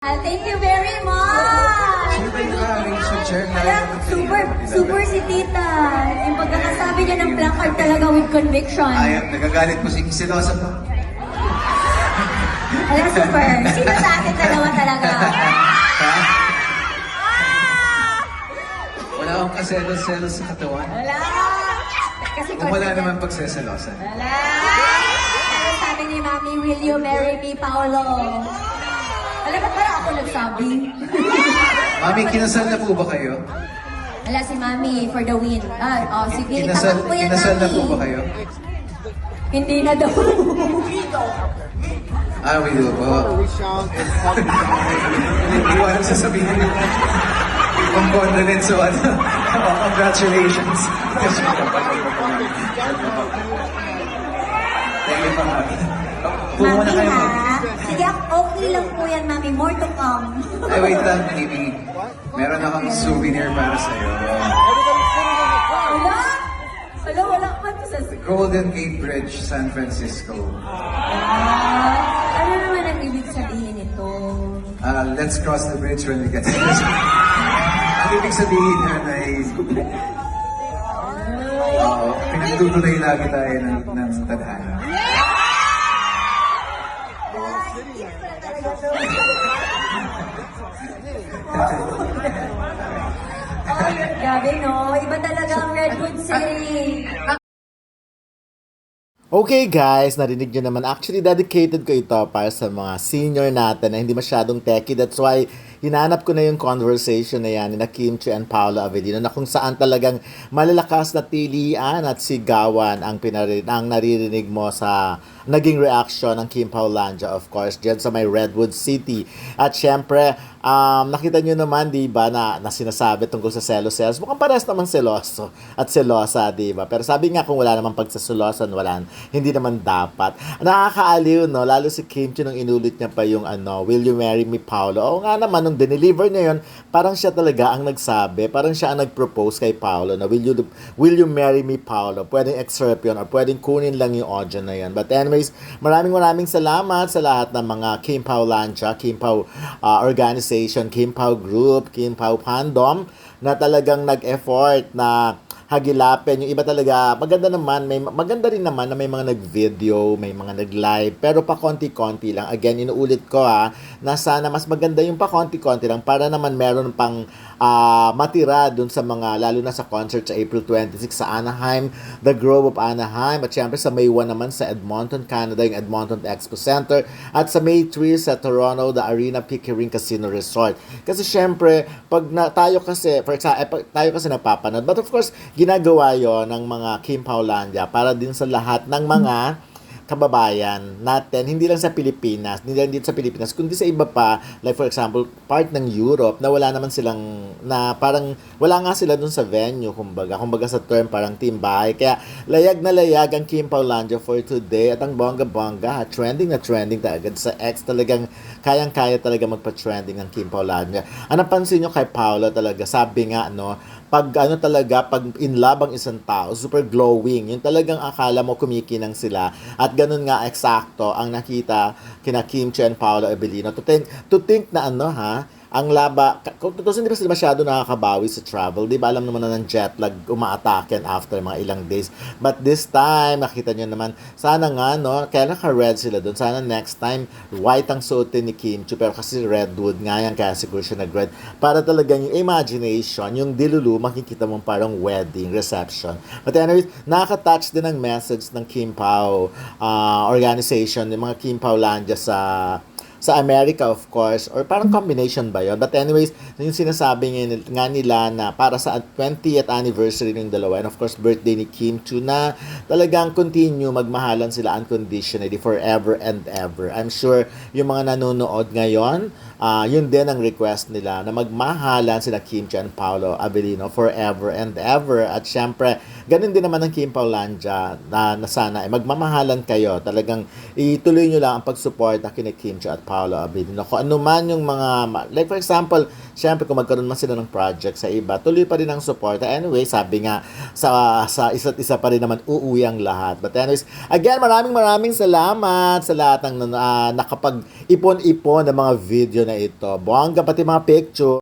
Thank you very much! Siyempre ka, Rachel Chen. Super si Tita. Yung pagkakasabi niya ng placard talaga with conviction. Ay, nagagalit po si Silosa po. Alam, super. Sino sa atin dalawa talaga? Ha? Wala akong kaselos-selos sa katawan. Wala. Kasi Kung wala naman pagseselosan. Wala. Pero sabi ni Mami, will you marry me, Paolo? Alam ba, parang ako nagsabi. Mami, kinasal na po ba kayo? Wala si Mami for the win. Sige, Kinasal itakap mo yan, na Mami. po ba kayo? Hindi na daw. We do po. Hindi ko alam sasabihin niyo. Condolence o ano. Congratulations. Thank you, Mami. Pumunta Mami, kayo, ha? Mami. Sige, okay lang po yan, Mami. More to come. Ay, wait lang, baby. Meron akong souvenir para sa'yo. Wala? Wala man to sa... Golden Gate Bridge, San Francisco. Ano naman ang ibig sabihin nito? Let's cross the bridge when we get to this. Ang ibig sabihin yan ay... pinagtutuloy lagi tayo ng tadhana. Grabe, no? Iba talaga ang Redwood City. Okay guys, narinig nyo naman. Actually, dedicated ko ito para sa mga senior natin na hindi masyadong techie. That's why hinanap ko na yung conversation na yan ni Kim Chiu and Paolo Avellino na kung saan talagang malalakas na tilian at sigawan ang naririnig mo sa naging reaction ng Kim Paulandia, of course, dyan sa may Redwood City. At syempre, nakita nyo naman, di ba, na sinasabi tungkol sa selos-selos. Mukhang parehas naman seloso at selosa, di ba? Pero sabi nga kung wala naman pagsaselosan, hindi naman dapat. Nakakaaliw, no? Lalo si Kim Chiu nung inulit niya pa yung will you marry me, Paolo? Oo nga naman, nung dineliver niya yun, parang siya talaga ang nagsabi, parang siya ang nag-propose kay Paolo na will you marry me, Paolo? Pwedeng excerpt yun or pwedeng kunin lang yung audio na yun. But anyways, maraming salamat sa lahat ng mga Kim Paulandia, Kim Pau organization, Kim Pao Group, Kim Pao Fandom na talagang nag-effort na hagilapin. Yung iba talaga, maganda rin naman na may mga nag-video, may mga nag-live, pero pa konti-konti lang. Again, inuulit ko na sana mas maganda yung pa konti-konti lang para naman meron pang matira dun sa mga, lalo na sa concert sa April 26 sa Anaheim, The Grove of Anaheim, at syempre sa May 1 naman sa Edmonton, Canada, yung Edmonton Expo Center, at sa May 3 sa Toronto, the Arena Pickering Casino Resort. Kasi syempre, tayo kasi napapanood, but of course, ginagawa yon ng mga Kim Paulandia para din sa lahat ng mga kababayan natin, hindi lang sa Pilipinas, hindi lang dito sa Pilipinas, kundi sa iba pa, like for example, part ng Europe, na wala naman silang, na parang, wala nga sila dun sa venue, kumbaga sa term, parang team bahay. Kaya, layag na layag ang Kim Paulandia for today, at ang bongga-bongga, trending na trending talaga sa X, talagang, kayang-kaya talaga magpa-trending ng Kim Paulandia. Ang napansin nyo kay Paolo talaga, sabi nga, pag in love ang isang tao, super glowing. Yung talagang akala mo kumikinang sila. At ganun nga eksakto ang nakita kina Kim Chiu and Paolo Avellino. To think na ang kung totoo hindi pa sila masyado nakakabawi sa travel. Di ba alam naman na ng jet lag umaataken after mga ilang days. But this time, nakita nyo naman, sana nga, kaya naka-red sila doon. Sana next time, white ang suotin ni Kim Chiu. Pero kasi redwood nga yan, kaya siguro siya nag-red. Para talagang yung imagination, yung dilulu, makikita mong parang wedding, reception. But anyways, nakaka-touch din ang message ng Kim Pao organization, yung mga Kim Paulandia sa America, of course, or parang combination ba yun? But anyways, yung sinasabi nga nila na para sa 20th anniversary ng dalawa, and of course, birthday ni Kim Chiu, na talagang continue, magmahalan sila unconditionally, forever and ever. I'm sure yung mga nanonood ngayon, yun din ang request nila, na magmahalan sila Kim Chiu and Paolo Avellino forever and ever. At syempre, ganun din naman ang Kim Paulandia na sana magmamahalan kayo. Talagang ituloy nyo lang ang pagsuporta kina Kim Chiu at Paolo Abilino. Kung ano man yung mga, like for example, syempre kung magkaroon man sila ng project sa iba, tuloy pa rin ang support. Anyway, sabi nga, sa isa't isa pa rin naman uuwi ang lahat. But anyways, again, maraming salamat sa lahat ng nakapag-ipon-ipon ng mga video na ito. Buwangga pati mga picture.